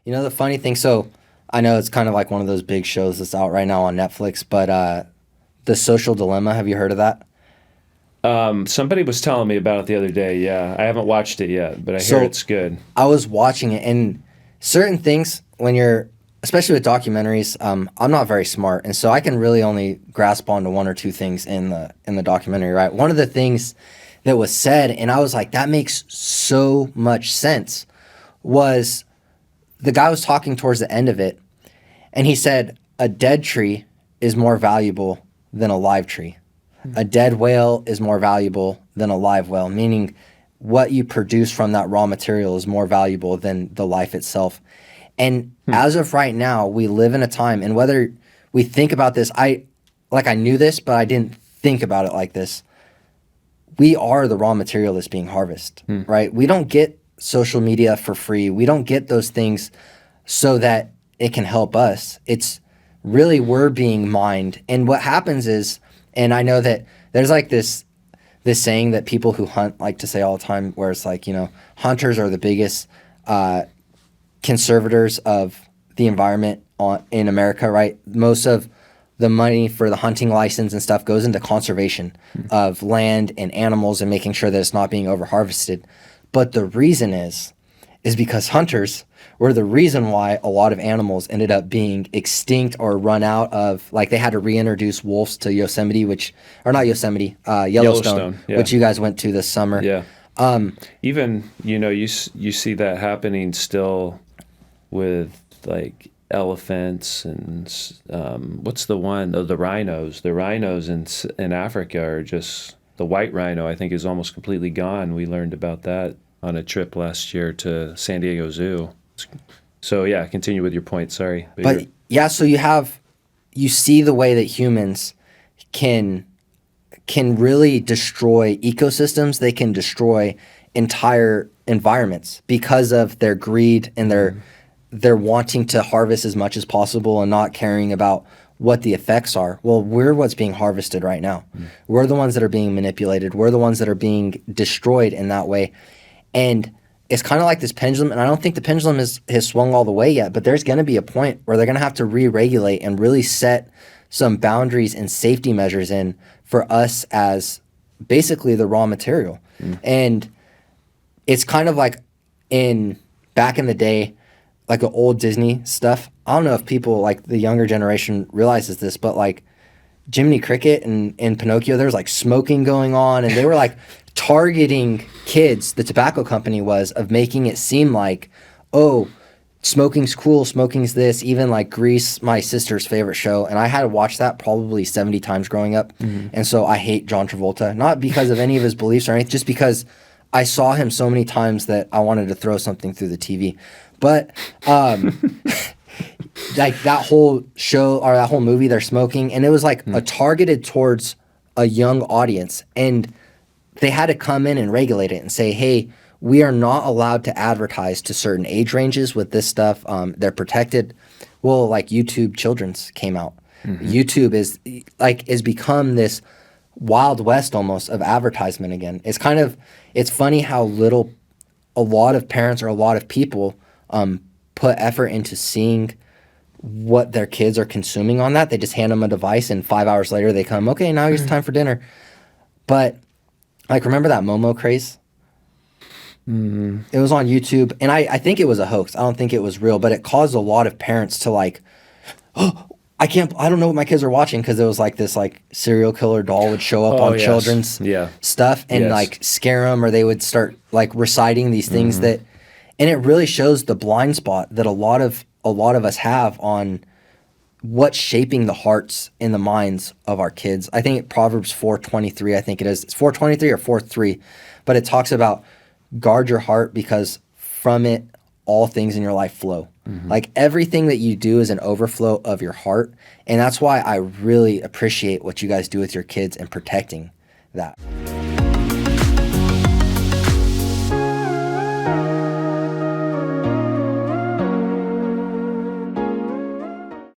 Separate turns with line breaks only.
You know the funny thing, so I know it's kind of like one of those big shows that's out right now on Netflix, but The Social Dilemma, have you heard of that?
Somebody was telling me about it the other day. Yeah, I haven't watched it yet, but I hear
So
it's good.
I was watching it, and certain things when you're, especially with documentaries, I'm not very smart, and so I can really only grasp onto one or two things in the documentary. Right, one of the things that was said, and I was like, that makes so much sense, was the guy was talking towards the end of it, and he said a dead tree is more valuable than a live tree. A dead whale is more valuable than a live whale, meaning what you produce from that raw material is more valuable than the life itself. And as of right now, we live in a time, and whether we think about this, I knew this, but I didn't think about it like this. We are the raw material that's being harvested, right? We don't get social media for free. We don't get those things so that it can help us. It's really we're being mined. And what happens is, and I know that there's like this saying that people who hunt like to say all the time, where it's like, hunters are the biggest conservators of the environment in America, right? Most of the money for the hunting license and stuff goes into conservation of land and animals and making sure that it's not being over harvested. But the reason is because hunters were the reason why a lot of animals ended up being extinct or run out of, like they had to reintroduce wolves to Yosemite, Yellowstone,
Yeah.
which you guys went to this summer.
Yeah. Even, you see that happening still with like elephants and what's the one? Oh, the rhinos. The rhinos in Africa are just, the white rhino, I think, is almost completely gone. We learned about that on a trip last year to San Diego Zoo. So yeah, continue with your point. Sorry.
But yeah, so you see the way that humans can really destroy ecosystems. They can destroy entire environments because of their greed and their wanting to harvest as much as possible and not caring about what the effects are. Well, we're what's being harvested right now. We're the ones that are being manipulated. We're the ones that are being destroyed in that way. And it's kind of like this pendulum, and I don't think the pendulum has swung all the way yet, but there's going to be a point where they're going to have to re-regulate and really set some boundaries and safety measures in for us as basically the raw material. And it's kind of like back in the day, like the old Disney stuff. I don't know if people, like the younger generation, realizes this, but like Jiminy Cricket and Pinocchio, there was like smoking going on, and they were like targeting kids, the tobacco company was, of making it seem like, oh, smoking's cool, smoking's this. Even like Grease, my sister's favorite show, and I had to watch that probably 70 times growing up. And so I hate John Travolta, not because of any of his beliefs or anything, just because I saw him so many times that I wanted to throw something through the TV. But like that whole show or that whole movie, they're smoking, and it was like a targeted towards a young audience, and they had to come in and regulate it and say, hey, we are not allowed to advertise to certain age ranges with this stuff. They're protected. Well, like YouTube Children's came out. YouTube is become this Wild West almost of advertisement again. It's funny how little a lot of parents or a lot of people put effort into seeing what their kids are consuming on that. They just hand them a device, and 5 hours later they come, okay, now it's time for dinner. But like, remember that Momo craze? It was on YouTube, and I think it was a hoax. I don't think it was real, but it caused a lot of parents to like, oh, I don't know what my kids are watching, because it was like this like serial killer doll would show up on children's stuff and like scare them, or they would start like reciting these things that, and it really shows the blind spot that a lot of us have on what's shaping the hearts and the minds of our kids. I think Proverbs 4:23, I think it is. It's 4:23 or 4:3, but it talks about guard your heart, because from it all things in your life flow. Like everything that you do is an overflow of your heart, and that's why I really appreciate what you guys do with your kids and protecting that.